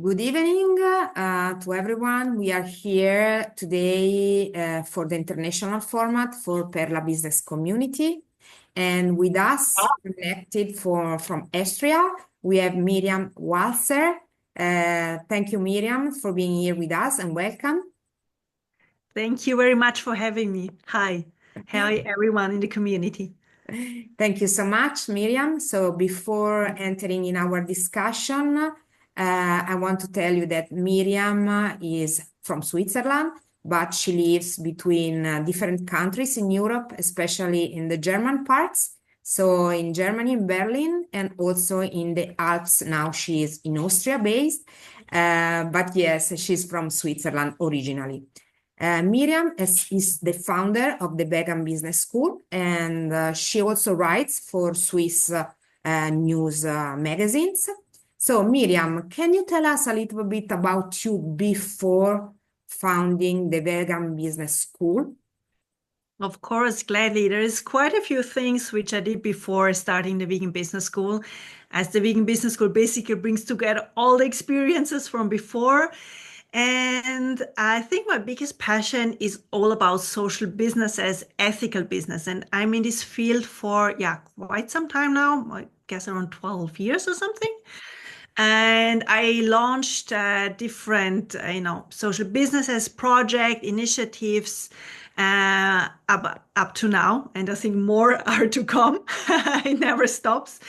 Good evening to everyone. We are here today for the international format for Perla Business Community. And with us, connected from Austria, we have Mirjam Walser. Thank you, Mirjam, for being here with us and welcome. Thank you very much for having me. Hi. Hi, everyone in the community. Thank you so much, Mirjam. So before entering in our discussion, I want to tell you that Mirjam is from Switzerland, but she lives between different countries in Europe, especially in the German parts. So in Germany, in Berlin, and also in the Alps. Now she is in Austria based, but yes, she's from Switzerland originally. Mirjam is the founder of the Vegan Business School, and she also writes for Swiss news magazines. So, Mirjam, can you tell us a little bit about you before founding the Vegan Business School? Of course, gladly. There is quite a few things which I did before starting the Vegan Business School, as the Vegan Business School basically brings together all the experiences from before. And I think my biggest passion is all about social business as ethical business. And I'm in this field for, quite some time now, I guess around 12 years or something. And I launched different, social businesses, project initiatives up to now. And I think more are to come. It never stops.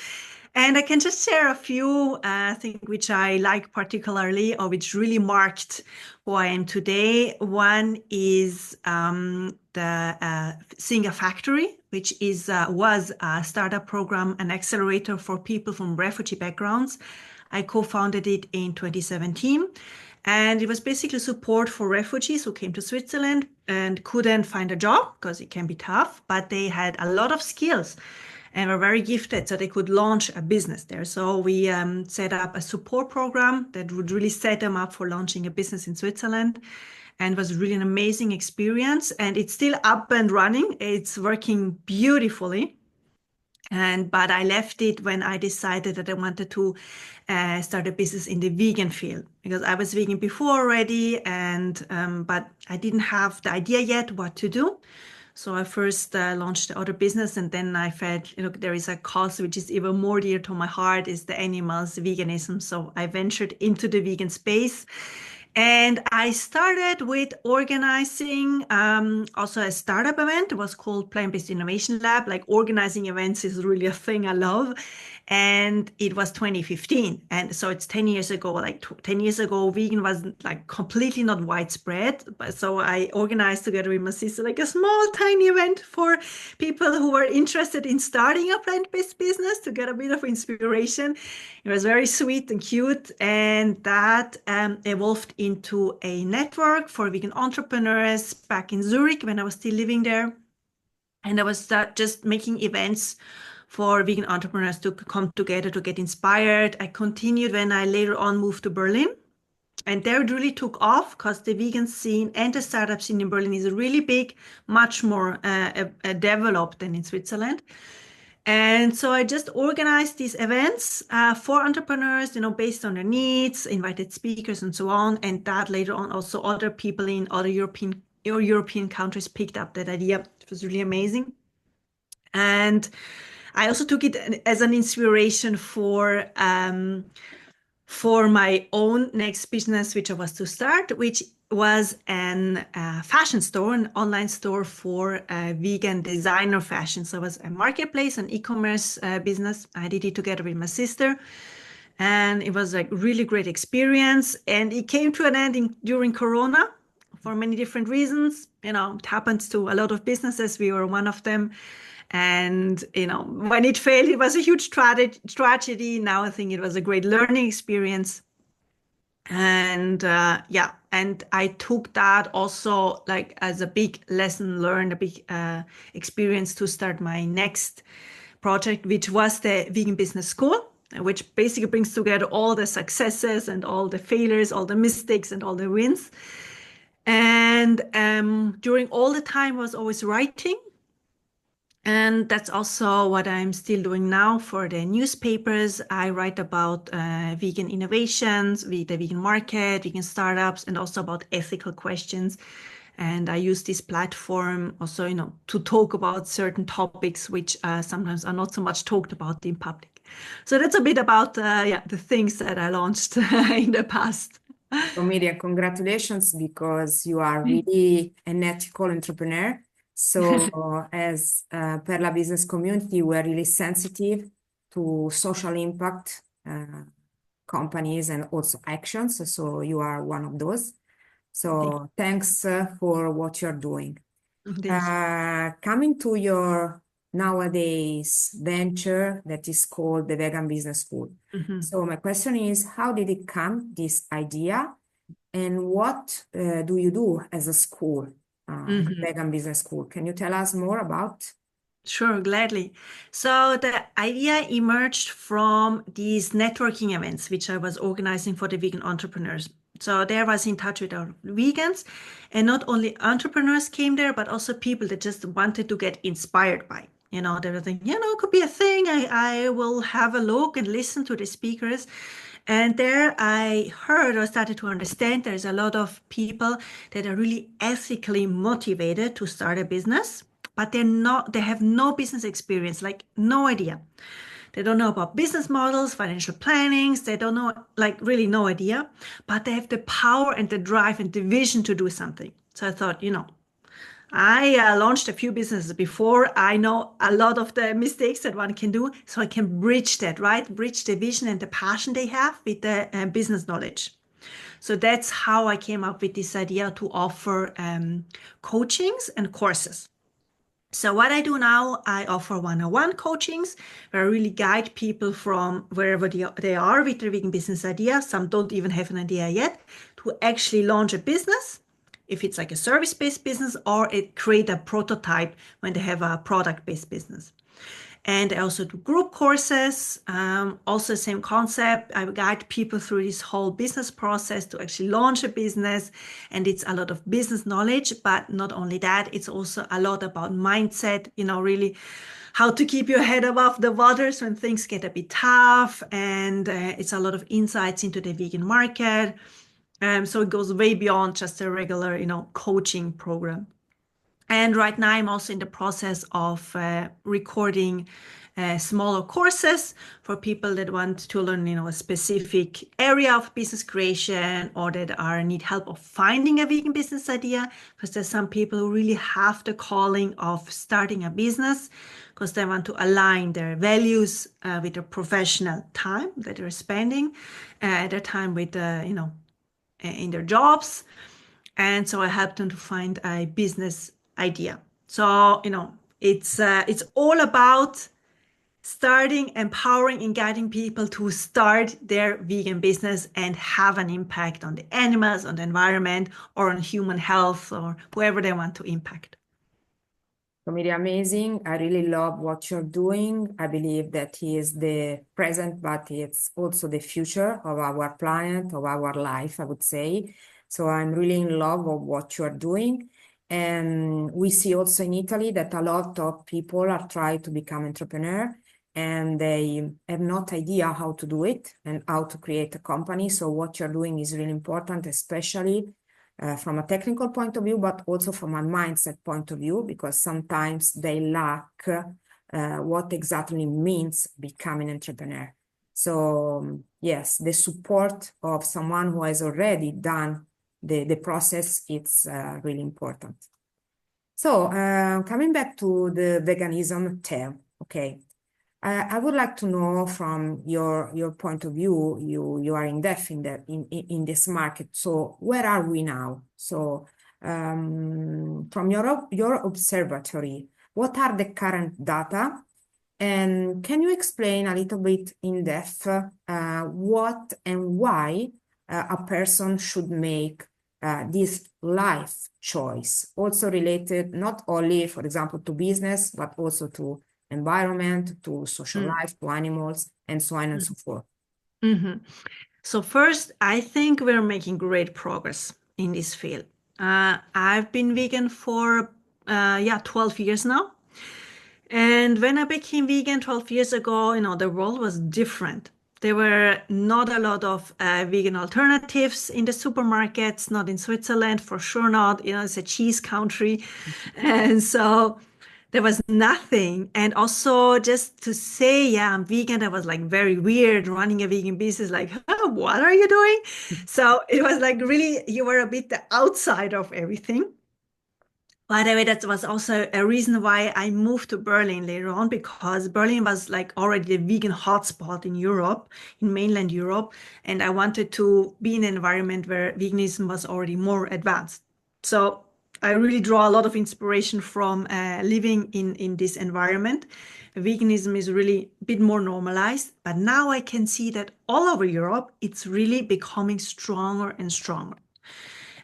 And I can just share a few things which I like particularly or which really marked who I am today. One is the Singer Factory, which was a startup program, an accelerator for people from refugee backgrounds. I co-founded it in 2017. And it was basically support for refugees who came to Switzerland and couldn't find a job because it can be tough, but they had a lot of skills and were very gifted, so they could launch a business there. So we set up a support program that would really set them up for launching a business in Switzerland, and was really an amazing experience. And it's still up and running. It's working beautifully. But I left it when I decided that I wanted to start a business in the vegan field, because I was vegan before already, and but I didn't have the idea yet what to do. So I first launched the other business, and then I felt, there is a cause which is even more dear to my heart, is the animals, veganism. So I ventured into the vegan space. And I started with organizing also a startup event. It was called Plant-Based Innovation Lab. Like, organizing events is really a thing I love. And it was 2015. And so it's 10 years ago. Like 10 years ago, vegan was like completely not widespread. But so I organized together with my sister like a small, tiny event for people who were interested in starting a plant-based business to get a bit of inspiration. It was very sweet and cute. And that evolved into a network for vegan entrepreneurs back in Zurich when I was still living there. And I was just making events for vegan entrepreneurs to come together to get inspired. I continued when I later on moved to Berlin. And there it really took off because the vegan scene and the startup scene in Berlin is really big, much more developed than in Switzerland. And so I just organized these events for entrepreneurs, based on their needs, invited speakers and so on. And that later on also other people in other European countries picked up that idea. It was really amazing. And I also took it as an inspiration for my own next business, which I was to start, which was an fashion store, an online store for vegan designer fashion. So it was a marketplace, an e-commerce business. I did it together with my sister, and it was a really great experience. And it came to an end during Corona for many different reasons. It happens to a lot of businesses. We were one of them. And, when it failed, it was a huge tragedy. Now I think it was a great learning experience. And and I took that also like as a big lesson learned, a big experience to start my next project, which was the Vegan Business School, which basically brings together all the successes and all the failures, all the mistakes and all the wins. And during all the time I was always writing. And that's also what I'm still doing now for the newspapers. I write about vegan innovations, the vegan market, vegan startups, and also about ethical questions. And I use this platform also, to talk about certain topics which sometimes are not so much talked about in public. So that's a bit about the things that I launched in the past. So Mirjam, congratulations because you are really an ethical entrepreneur. So as Perla business community, we're really sensitive to social impact companies and also actions. So you are one of those. So thanks for what you're doing. Thank you. Coming to your nowadays venture that is called the Vegan Business School. So my question is, how did it come, this idea? And what do you do as a school, Vegan Business School? Can you tell us more about? Sure, gladly. So the idea emerged from these networking events, which I was organizing for the vegan entrepreneurs. So there I was in touch with our vegans, and not only entrepreneurs came there, but also people that just wanted to get inspired by. They were thinking, it could be a thing. I will have a look and listen to the speakers. And there I heard or started to understand there's a lot of people that are really ethically motivated to start a business, but they have no business experience, like no idea. They don't know about business models, financial plannings. They don't know, like really no idea, but they have the power and the drive and the vision to do something. So I thought, I launched a few businesses before. I know a lot of the mistakes that one can do, so I can bridge that, right? Bridge the vision and the passion they have with the business knowledge. So that's how I came up with this idea to offer coachings and courses. So what I do now, I offer one-on-one coachings where I really guide people from wherever they are with their vegan business idea. Some don't even have an idea yet to actually launch a business, if it's like a service-based business, or create a prototype when they have a product-based business. And I also do group courses, also same concept. I guide people through this whole business process to actually launch a business. And it's a lot of business knowledge, but not only that, it's also a lot about mindset, really how to keep your head above the waters when things get a bit tough. And it's a lot of insights into the vegan market. So it goes way beyond just a regular, coaching program. And right now, I'm also in the process of recording smaller courses for people that want to learn, a specific area of business creation or that need help of finding a vegan business idea. Because there's some people who really have the calling of starting a business because they want to align their values with their professional time that they're spending, their time with, in their jobs. And so I help them to find a business idea. So, it's all about starting, empowering, and guiding people to start their vegan business and have an impact on the animals, on the environment, or on human health, or whoever they want to impact. So Mirjam, amazing. I really love what you're doing. I believe that he is the present, but it's also the future of our planet, of our life, I would say. So I'm really in love of what you're doing. And we see also in Italy that a lot of people are trying to become entrepreneur and they have not idea how to do it and how to create a company. So what you're doing is really important, especially from a technical point of view, but also from a mindset point of view, because sometimes they lack what exactly means becoming an entrepreneur. So yes, the support of someone who has already done the process, it's really important. So coming back to the veganism term, okay. I would like to know from your point of view, you are in depth in this market. So where are we now? So from your observatory, what are the current data? And can you explain a little bit in depth what and why a person should make this life choice, also related not only, for example, to business, but also to environment, to social life, to animals, and so on and so forth. So first, I think we're making great progress in this field. I've been vegan for 12 years now. And when I became vegan 12 years ago, the world was different. There were not a lot of vegan alternatives in the supermarkets, not in Switzerland, for sure not. It's a cheese country. And so there was nothing. And also just to say, yeah, I'm vegan, that was like very weird. Running a vegan business, like, oh, what are you doing? So it was like really, you were a bit the outside of everything. By the way, that was also a reason why I moved to Berlin later on, because Berlin was like already the vegan hotspot in Europe, in mainland Europe. And I wanted to be in an environment where veganism was already more advanced. So I really draw a lot of inspiration from living in this environment. Veganism is really a bit more normalized, but now I can see that all over Europe, it's really becoming stronger and stronger.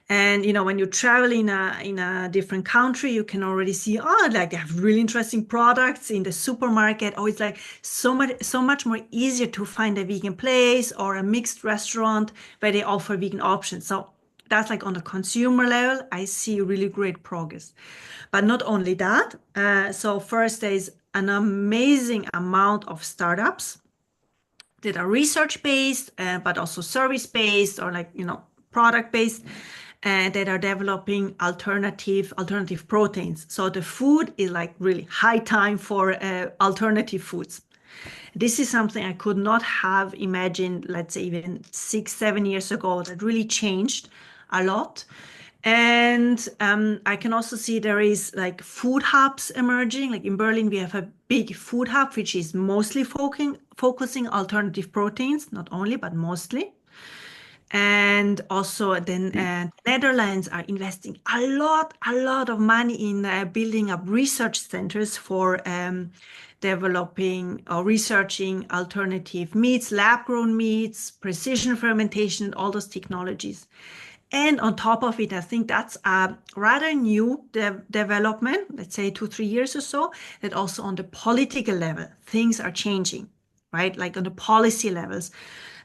And when you travel in a different country, you can already see, oh, like they have really interesting products in the supermarket. Oh, it's like so much more easier to find a vegan place or a mixed restaurant where they offer vegan options. So that's like on the consumer level, I see really great progress. But not only that, so first there's an amazing amount of startups that are research based, but also service based or like, product based, that are developing alternative proteins. So the food is like really high time for alternative foods. This is something I could not have imagined, let's say even 6-7 years ago. That really changed a lot. And I can also see there is like food hubs emerging. Like in Berlin, we have a big food hub, which is mostly focusing alternative proteins, not only, but mostly. And also then Netherlands are investing a lot of money in building up research centers for developing or researching alternative meats, lab-grown meats, precision fermentation, all those technologies. And on top of it, I think that's a rather new development, let's say 2-3 years or so, that also on the political level, things are changing, right? Like on the policy levels.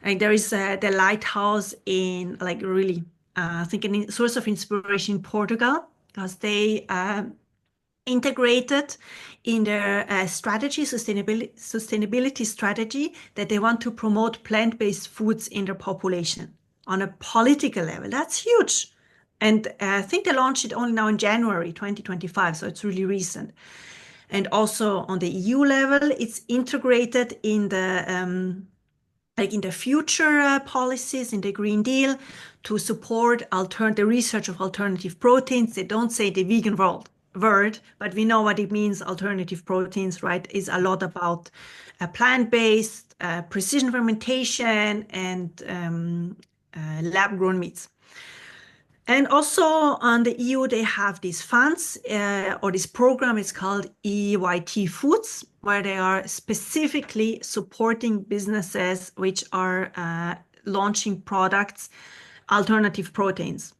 Like there is the lighthouse in like really, I think a source of inspiration in Portugal, because they integrated in their sustainability strategy that they want to promote plant-based foods in their population on a political level. That's huge. And I think they launched it only now in January 2025, so it's really recent. And also on the EU level, it's integrated in the like in the future policies in the Green Deal to support the research of alternative proteins. They don't say the vegan word, but we know what it means. Alternative proteins, right, is a lot about plant-based, precision fermentation, and lab-grown meats. And also on the EU, they have these funds or this program is called EYT Foods, where they are specifically supporting businesses which are launching products, alternative proteins.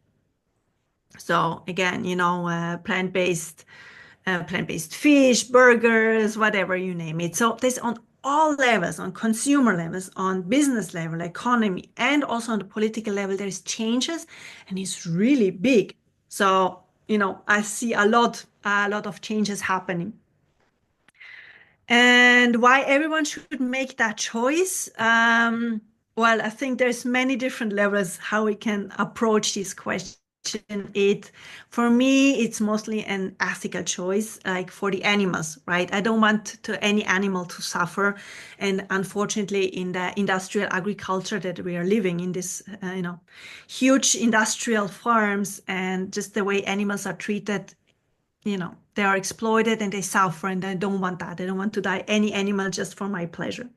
So again, plant-based fish, burgers, whatever you name it. So there's on all levels, on consumer levels, on business level, economy, and also on the political level, there's changes, and it's really big. So, I see a lot of changes happening. And why everyone should make that choice? Well, I think there's many different levels how we can approach this question. For me, it's mostly an ethical choice, like for the animals, right? I don't want any animal to suffer. And unfortunately, in the industrial agriculture that we are living in this, huge industrial farms and just the way animals are treated, they are exploited and they suffer, and I don't want that. I don't want to die any animal just for my pleasure.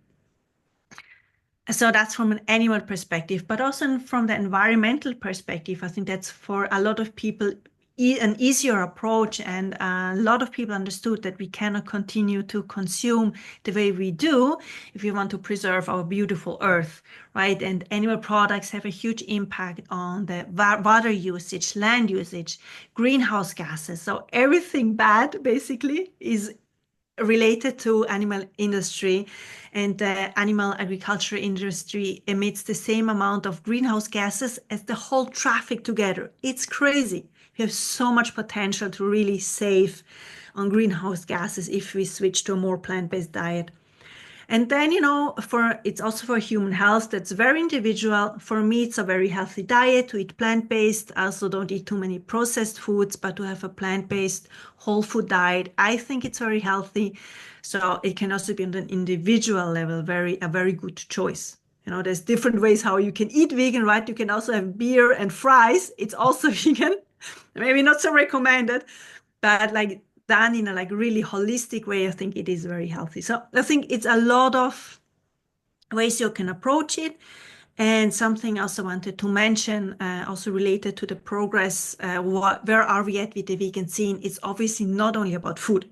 So that's from an animal perspective, but also from the environmental perspective. I think that's for a lot of people an easier approach, and a lot of people understood that we cannot continue to consume the way we do if we want to preserve our beautiful earth, right? And animal products have a huge impact on the water usage, land usage, greenhouse gases. So everything bad basically is related to animal industry, and the animal agriculture industry emits the same amount of greenhouse gases as the whole traffic together. It's crazy. We have so much potential to really save on greenhouse gases if we switch to a more plant-based diet. And then, it's also for human health. That's very individual. For me, it's a very healthy diet to eat plant-based. I also don't eat too many processed foods, but to have a plant-based whole food diet, I think it's very healthy. So it can also be on an individual level, a very good choice. There's different ways how you can eat vegan, right? You can also have beer and fries. It's also vegan. Maybe not so recommended, but like done in a really holistic way, I think it is very healthy. So I think it's a lot of ways you can approach it. And something else I wanted to mention, also related to the progress, where are we at with the vegan scene? It's obviously not only about food.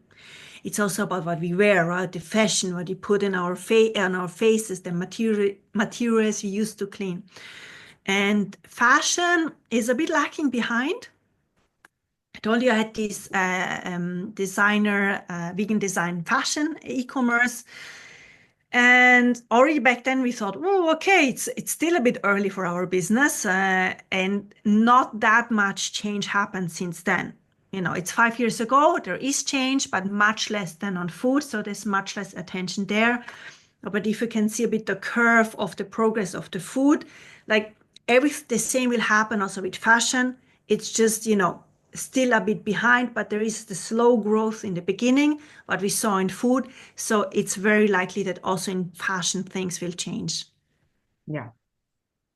It's also about what we wear, right? The fashion, what we put in our faces, the materials we use to clean. And fashion is a bit lacking behind. I told you I had this designer, vegan design fashion e-commerce. And already back then we thought, oh, okay, it's still a bit early for our business, and not that much change happened since then. It's 5 years ago, there is change, but much less than on food. So there's much less attention there. But if you can see a bit the curve of the progress of the food, like the same will happen also with fashion. It's just, still a bit behind, but there is the slow growth in the beginning, what we saw in food. So it's very likely that also in fashion things will change. Yeah,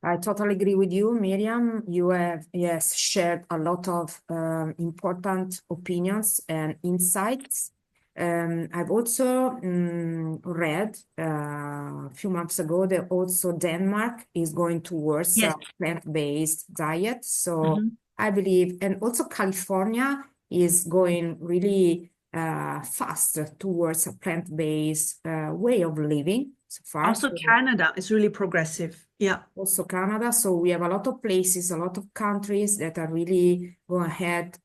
I totally agree with you, Miriam. You have, yes, shared a lot of important opinions and insights. I've also read a few months ago that also Denmark is going towards Yes. a plant-based diet. So Mhm. I believe, and also California is going really fast towards a plant-based way of living so far. Also, Canada is really progressive. Yeah. Also Canada. So we have a lot of places, a lot of countries that are really going ahead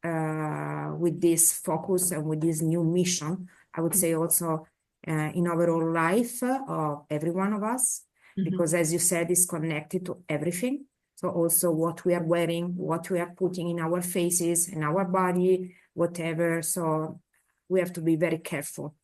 with this focus and with this new mission. I would say also in overall life of every one of us, because as you said, it's connected to everything. So also what we are wearing, what we are putting in our faces, in our body, whatever. So we have to be very careful.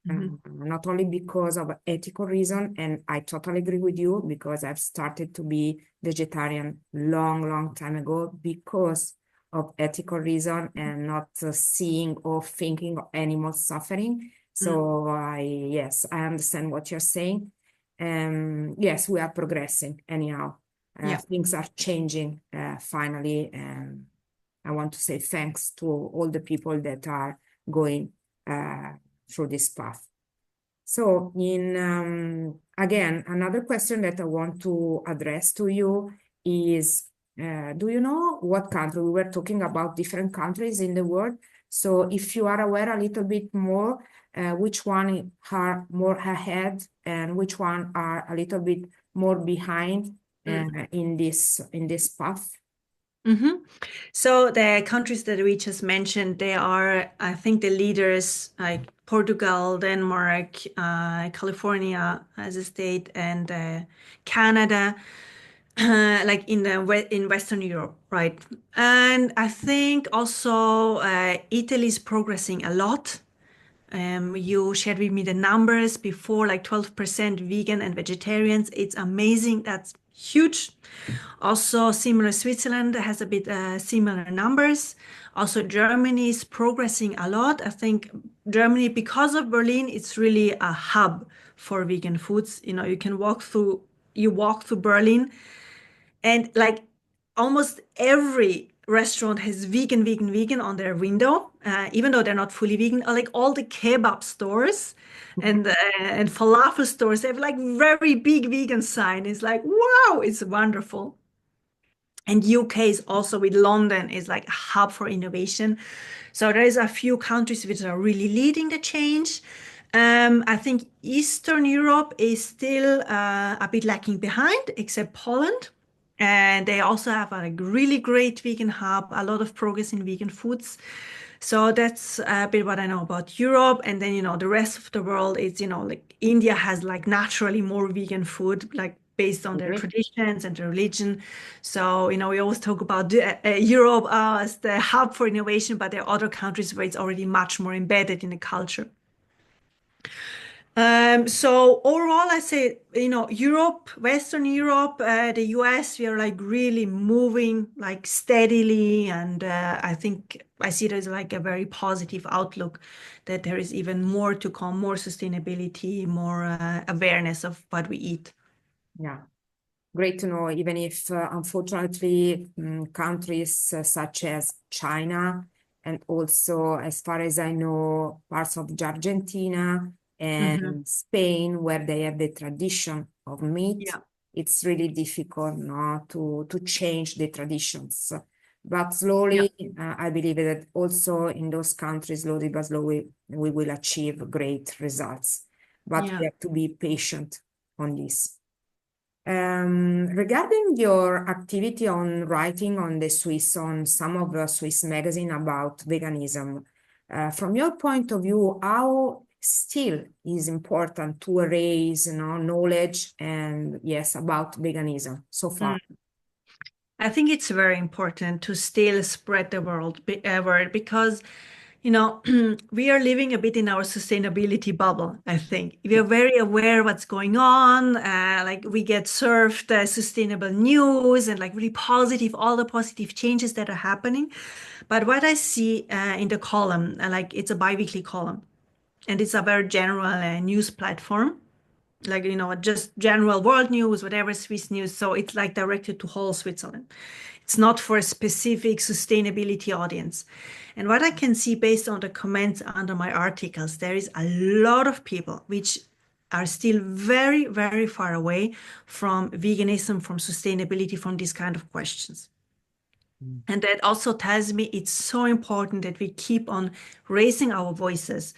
Not only because of ethical reason, and I totally agree with you, because I've started to be vegetarian long time ago because of ethical reason and not seeing or thinking of animals suffering. So yes, I understand what you're saying. Yes, we are progressing anyhow. Yeah. Things are changing finally. And I want to say thanks to all the people that are going through this path. So again, another question that I want to address to you is, do you know what country? We were talking about different countries in the world. So if you are aware a little bit more, which one are more ahead and which one are a little bit more behind in this path? So the countries that we just mentioned, they are, I think, the leaders like Portugal, Denmark, California as a state, and Canada, like in Western Europe, right? And I think also Italy is progressing a lot. You shared with me the numbers before, like 12% vegan and vegetarians. It's amazing. That's huge. Also, similar Switzerland has a bit similar numbers. Also, Germany is progressing a lot. I think Germany, because of Berlin, it's really a hub for vegan foods. You walk through Berlin, and like almost every restaurant has vegan on their window, even though they're not fully vegan. Like all the kebab stores and falafel stores, they have like very big vegan sign. It's like, wow, it's wonderful. And UK is also with London is like a hub for innovation. So there is a few countries which are really leading the change. I think Eastern Europe is still a bit lacking behind, except Poland. And they also have a really great vegan hub, a lot of progress in vegan foods. So that's a bit what I know about Europe. And then, the rest of the world is, like India has like naturally more vegan food, like based on their Agree. traditions and their religion. So, we always talk about Europe as the hub for innovation, but there are other countries where it's already much more embedded in the culture. So overall, I say, Europe, Western Europe, the US, we are like really moving like steadily. And I think I see it as like a very positive outlook that there is even more to come, more sustainability, more awareness of what we eat. Yeah. Great to know, even if unfortunately countries such as China and also, as far as I know, parts of Argentina Mhm. and Spain, where they have the tradition of meat, Yeah, it's really difficult no, to change the traditions. But yeah, slowly, I believe that also in those countries, slowly but slowly, we will achieve great results. But yeah. we have to be patient on this. Regarding your activity on writing on some of the Swiss magazine about veganism, from your point of view, how still is important to raise, knowledge and yes, about veganism so far? Mm. I think it's very important to still spread the word because, we are living a bit in our sustainability bubble, I think. We are very aware what's going on. Like we get served sustainable news and like really positive, all the positive changes that are happening. But what I see in the column, like it's a bi-weekly column, and it's a very general news platform like just general world news, whatever Swiss news. So it's like directed to whole Switzerland. It's not for a specific sustainability audience. And what I can see based on the comments under my articles, there is a lot of people which are still very, very far away from veganism, from sustainability, from these kind of questions. Mm. And that also tells me it's so important that we keep on raising our voices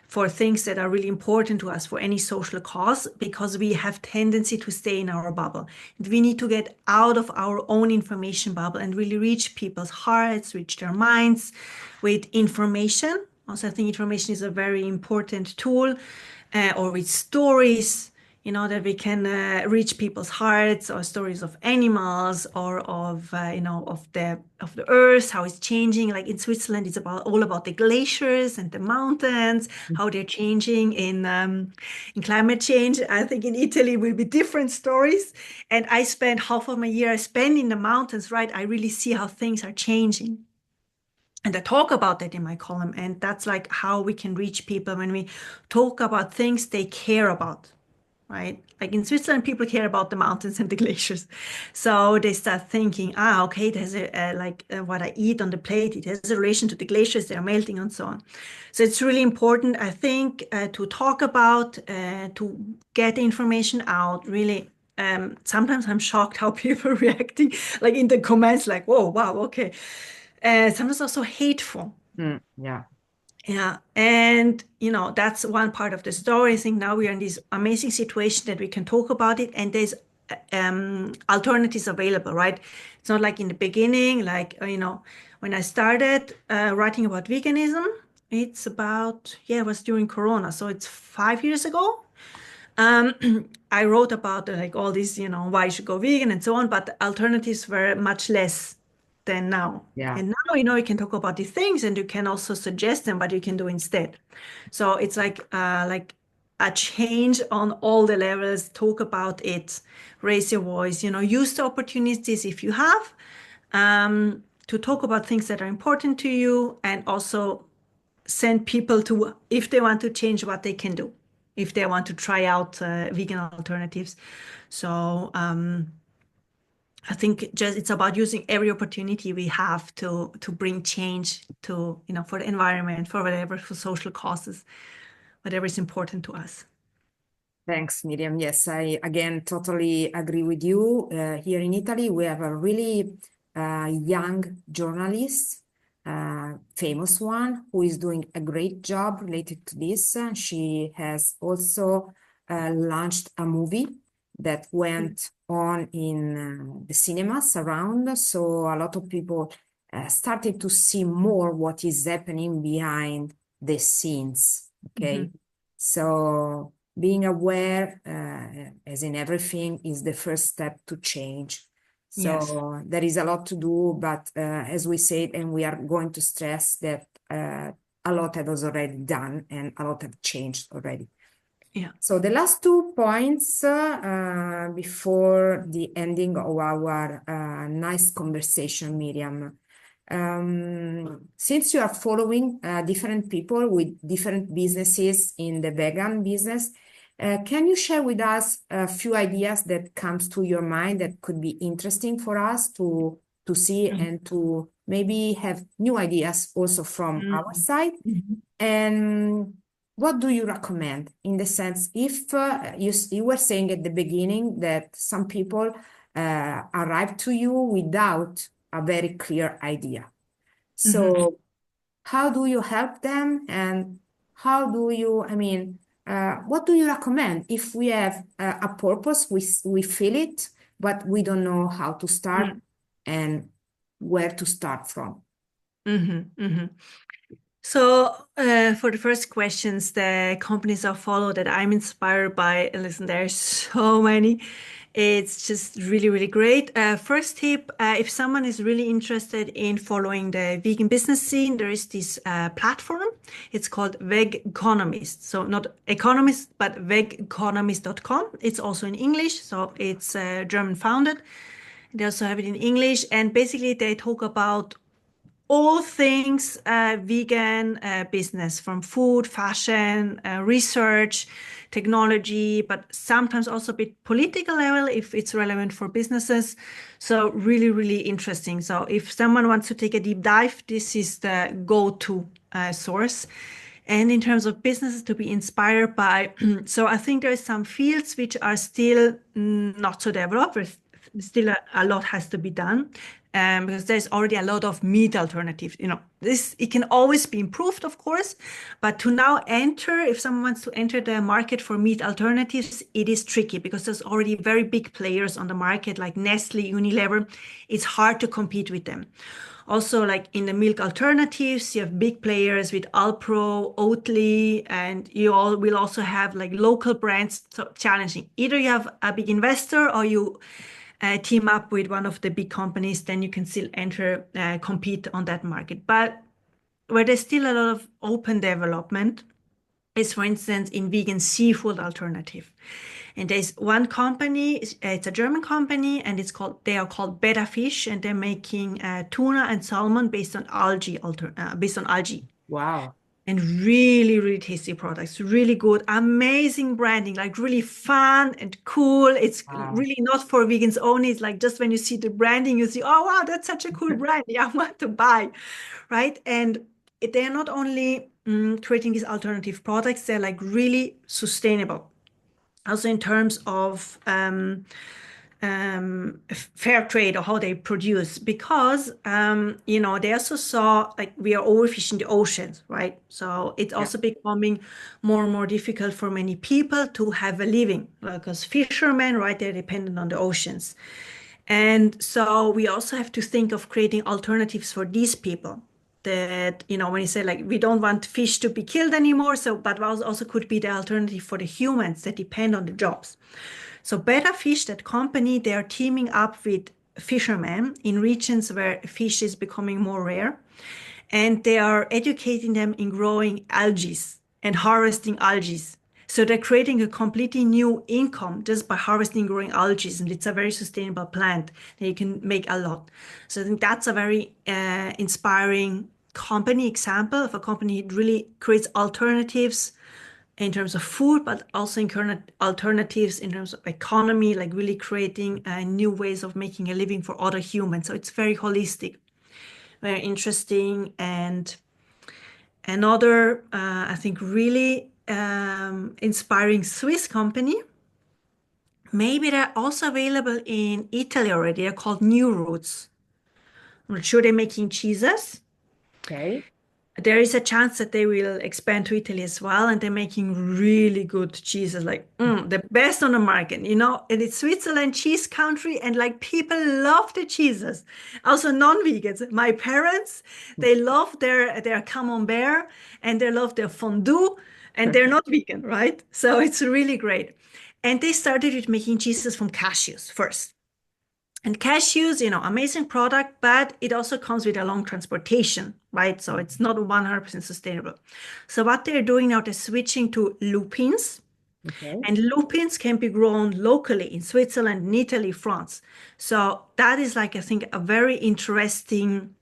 for things that are really important to us for any social cause, because we have tendency to stay in our bubble. And we need to get out of our own information bubble and really reach people's hearts, reach their minds with information. Also, I think information is a very important tool, or with stories, that we can reach people's hearts, or stories of animals, or of of the earth, how it's changing. Like in Switzerland, it's all about the glaciers and the mountains, how they're changing in climate change. I think in Italy will be different stories. And I spent half of my year I spend in the mountains, right? I really see how things are changing. And I talk about that in my column. And that's like how we can reach people when we talk about things they care about, right? Like in Switzerland, people care about the mountains and the glaciers. So they start thinking, okay, there's what I eat on the plate, it has a relation to the glaciers, they're melting and so on. So it's really important, I think, to talk about, to get the information out, really. Sometimes I'm shocked how people are reacting, like in the comments, like, whoa, wow, okay. Sometimes also hateful. Yeah. Yeah, and that's one part of the story. I think now we are in this amazing situation that we can talk about it, and there's alternatives available, right? It's not like in the beginning, like when I started writing about veganism, it's about it was during Corona, so it's 5 years ago. I wrote about like all these, why you should go vegan and so on, but the alternatives were much less than now. Yeah. And now, you can talk about these things and you can also suggest them what you can do instead. So it's like a change on all the levels. Talk about it, raise your voice, use the opportunities if you have to talk about things that are important to you, and also send people to, if they want to change, what they can do, if they want to try out vegan alternatives. So I think just it's about using every opportunity we have to bring change to, for the environment, for whatever, for social causes, whatever is important to us. Thanks, Miriam. Yes, I again totally agree with you. Here in Italy, we have a really young journalist, famous one, who is doing a great job related to this. She has also launched a movie that went on in the cinemas around. So a lot of people started to see more what is happening behind the scenes. Okay. Mhm. So being aware, as in everything, is the first step to change. Yes. So there is a lot to do, but as we said, and we are going to stress that a lot has already done and a lot have changed already. Yeah. So the last 2 points before the ending of our nice conversation, Miriam. Since you are following different people with different businesses in the vegan business, can you share with us a few ideas that comes to your mind that could be interesting for us to see and to maybe have new ideas also from our side? And what do you recommend in the sense if you were saying at the beginning that some people arrive to you without a very clear idea. So how do you help them and how do you, what do you recommend if we have a purpose, we feel it, but we don't know how to start and where to start from? So for the first questions, the companies I follow that I'm inspired by, listen, there's so many. It's just really, really great. First tip, if someone is really interested in following the vegan business scene, there is this platform. It's called Vegonomist. So not economist, but vegonomist.com. It's also in English. So it's German founded. They also have it in English. And basically they talk about all things vegan business, from food, fashion, research, technology, but sometimes also a bit political level if it's relevant for businesses. So really, really interesting. So if someone wants to take a deep dive, this is the go-to source. And in terms of businesses to be inspired by, so I think there are some fields which are still not so developed. Still a lot has to be done. Because there's already a lot of meat alternatives. It can always be improved, of course, but to now enter, if someone wants to enter the market for meat alternatives, it is tricky because there's already very big players on the market like Nestle, Unilever. It's hard to compete with them. Also, like in the milk alternatives, you have big players with Alpro, Oatly, and you all will also have like local brands. So challenging. Either you have a big investor or you team up with one of the big companies, then you can still enter, compete on that market. But where there's still a lot of open development is, for instance, in vegan seafood alternative. And there's one company, it's a German company, and they are called Betta Fish, and they're making tuna and salmon based on algae. Wow. And really, really tasty products, really good, amazing branding, like really fun and cool. It's really not for vegans only. It's like just when you see the branding, you see, oh, wow, that's such a cool brand. Yeah, I want to buy, right? And they're not only creating these alternative products, they're like really sustainable. Also in terms of fair trade or how they produce, because they also saw like we are overfishing the oceans, right? So it's also becoming more and more difficult for many people to have a living, because fishermen, right, they're dependent on the oceans. And so we also have to think of creating alternatives for these people that, when you say like we don't want fish to be killed anymore, so but also could be the alternative for the humans that depend on the jobs. So Betta Fish, that company, they are teaming up with fishermen in regions where fish is becoming more rare. And they are educating them in growing algae and harvesting algae. So they're creating a completely new income just by harvesting, growing algae. And it's a very sustainable plant that you can make a lot. So I think that's a very inspiring company example of a company that really creates alternatives in terms of food, but also in alternatives in terms of economy, like really creating new ways of making a living for other humans. So it's very holistic, very interesting. And another, I think, really inspiring Swiss company, maybe they're also available in Italy already. They're called New Roots. I'm not sure they're making cheeses. Okay. There is a chance that they will expand to Italy as well, and they're making really good cheeses, like the best on the market, and it's Switzerland cheese country, and like people love the cheeses. Also non-vegans. My parents, they love their camembert, and they love their fondue. and they're not vegan, right? So it's really great. And they started with making cheeses from cashews first. And cashews, amazing product, but it also comes with a long transportation, right? So it's not 100% sustainable. So what they're doing now, they're switching to lupins. Okay. And lupins can be grown locally in Switzerland, in Italy, France. So that is like, I think, a very interesting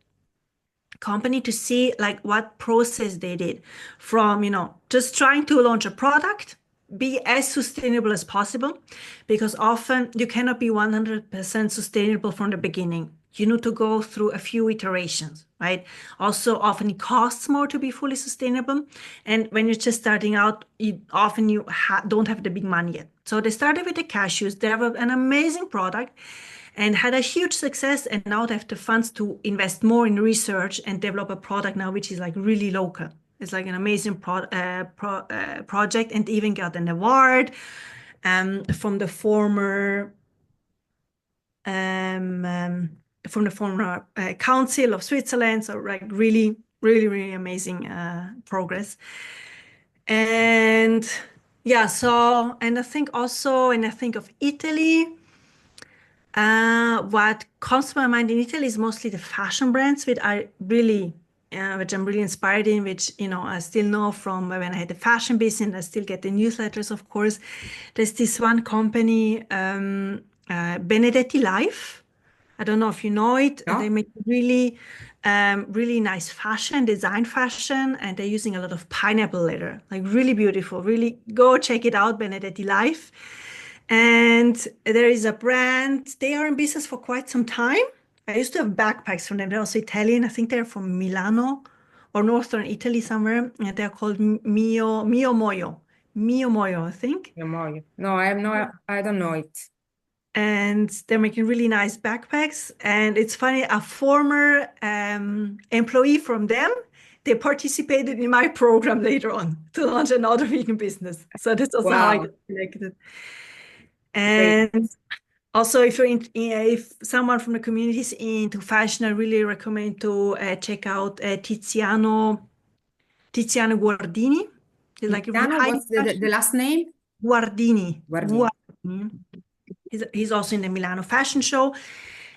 company to see like what process they did from, just trying to launch a product, be as sustainable as possible, because often you cannot be 100% sustainable from the beginning. You need to go through a few iterations, right? Also, often it costs more to be fully sustainable. And when you're just starting out, often you don't have the big money yet. So they started with the cashews. They have an amazing product and had a huge success. And now they have the funds to invest more in research and develop a product now, which is like really local. It's like an amazing project, and even got an award from the former Council of Switzerland. So like really, really, really amazing progress. And yeah, so, and I think also, and I think of Italy, what comes to my mind in Italy is mostly the fashion brands, which I'm really inspired in, which, I still know from when I had the fashion business. I still get the newsletters, of course. There's this one company, Benedetti Life. I don't know if you know it. No? They make really, really nice fashion, design fashion, and they're using a lot of pineapple leather, like really beautiful. Really go check it out, Benedetti Life. And there is a brand, they are in business for quite some time. I used to have backpacks from them. They're also Italian. I think they're from Milano or northern Italy somewhere. And they're called Mio Moyo. Mio Moyo, I think. No, I don't know it. And they're making really nice backpacks. And it's funny, a former employee from them, they participated in my program later on to launch another vegan business. So that's also how I Wow. got connected. Great. And also, if someone from the community is into fashion, I really recommend to check out Tiziano Guardini. He's like Tiziano, high what's the fashion. last name? Guardini. Guardini. Guardini. He's also in the Milano Fashion Show.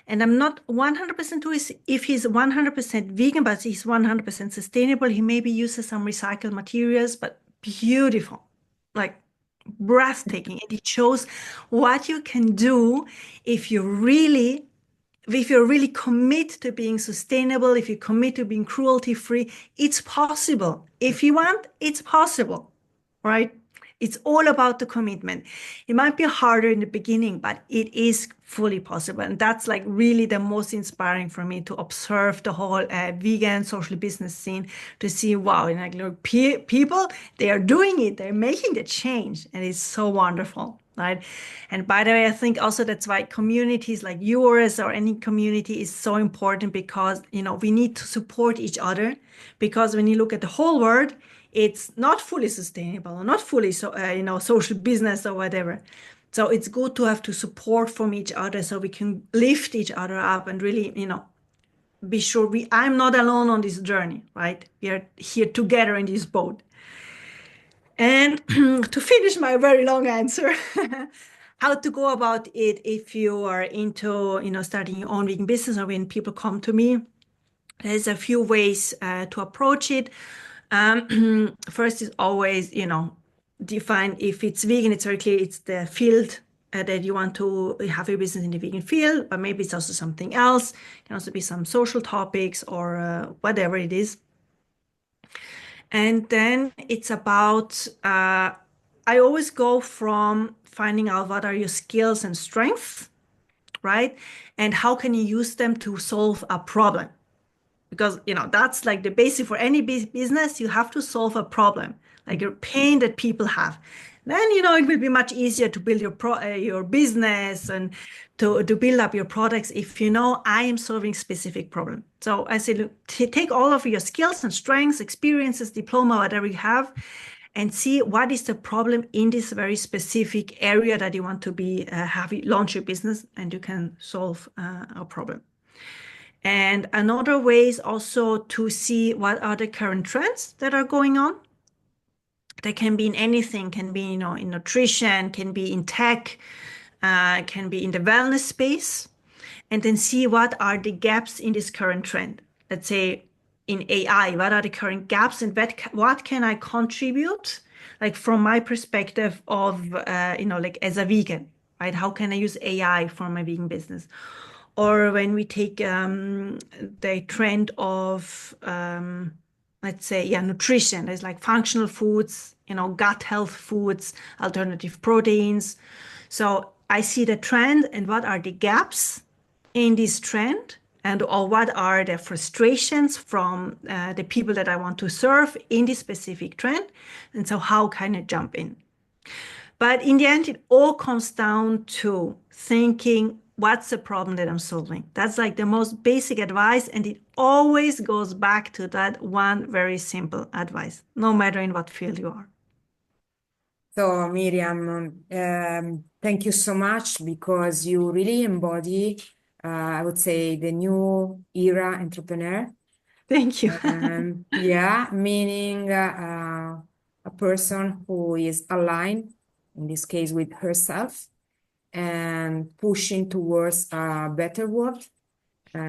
And I'm not 100% sure if he's 100% vegan, but he's 100% sustainable. He maybe uses some recycled materials, but beautiful, like breathtaking. And it shows what you can do if you really if you really commit to being sustainable, if you commit to being cruelty free. It's possible. If you want, it's possible, right? It's all about the commitment. It might be harder in the beginning, but it is fully possible. And that's like really the most inspiring for me, to observe the whole vegan social business scene, to see, wow, and like, look, people, they are doing it, they're making the change, and it's so wonderful. Right. And by the way, I think also that's why communities like yours or any community is so important, because, we need to support each other, because when you look at the whole world, it's not fully sustainable, not fully social business or whatever. So it's good to have to support from each other, so we can lift each other up and really, be sure I'm not alone on this journey, right? We are here together in this boat. And to finish my very long answer, how to go about it if you are into, starting your own vegan business, or when people come to me, there's a few ways to approach it. First is always, define if it's vegan. It's very clear it's the field that you want to have your business in the vegan field, but maybe it's also something else. It can also be some social topics or whatever it is. And then it's about, I always go from finding out what are your skills and strengths, right? And how can you use them to solve a problem? Because, that's like the basic for any business. You have to solve a problem, like your pain that people have. Then, it will be much easier to build your business and to build up your products if I am solving specific problem. So I say, look, take all of your skills and strengths, experiences, diploma, whatever you have, and see what is the problem in this very specific area that you want to launch your business, and you can solve a problem. And another way is also to see what are the current trends that are going on. That can be in anything, can be, in nutrition, can be in tech, can be in the wellness space, and then see what are the gaps in this current trend. Let's say in AI, what are the current gaps and what can I contribute, like from my perspective of, like as a vegan, right? How can I use AI for my vegan business? Or when we take the trend of, let's say, yeah, nutrition, there's like functional foods, gut health foods, alternative proteins. So I see the trend and what are the gaps in this trend and or what are the frustrations from the people that I want to serve in this specific trend. And so how can I jump in? But in the end, it all comes down to thinking, what's the problem that I'm solving? That's like the most basic advice. And it always goes back to that one very simple advice, no matter in what field you are. So, Miriam, thank you so much because you really embody, I would say, the new era entrepreneur. Thank you. Yeah, meaning a person who is aligned, in this case, with herself and pushing towards a better world.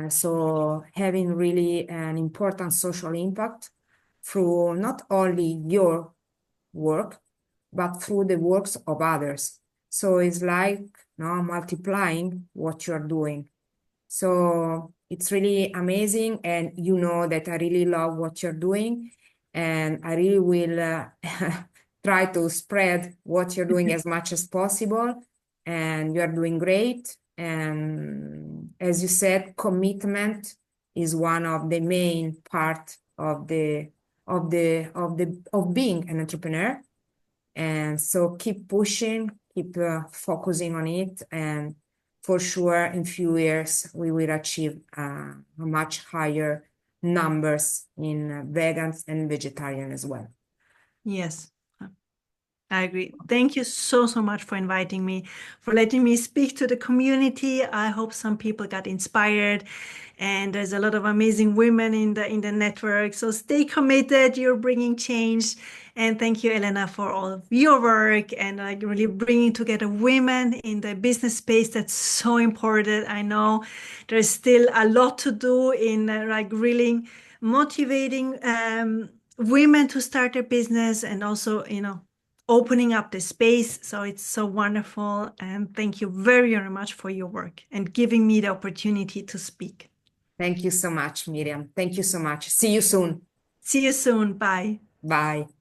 So having really an important social impact through not only your work, but through the works of others. So it's like multiplying what you're doing. So it's really amazing. And you know that I really love what you're doing. And I really will try to spread what you're doing as much as possible. And you're doing great. And as you said, commitment is one of the main part of being an entrepreneur. And so keep pushing, keep focusing on it, and for sure in few years we will achieve a much higher numbers in vegans and vegetarian as well. Yes, I agree. Thank you so, so much for inviting me, for letting me speak to the community. I hope some people got inspired, and there's a lot of amazing women in the network. So stay committed. You're bringing change. And thank you, Elena, for all of your work and like really bringing together women in the business space. That's so important. I know there's still a lot to do in like really motivating women to start their business and also, opening up the space. So it's so wonderful. And thank you very, very much for your work and giving me the opportunity to speak. Thank you so much, Miriam. Thank you so much. See you soon. See you soon. Bye. Bye.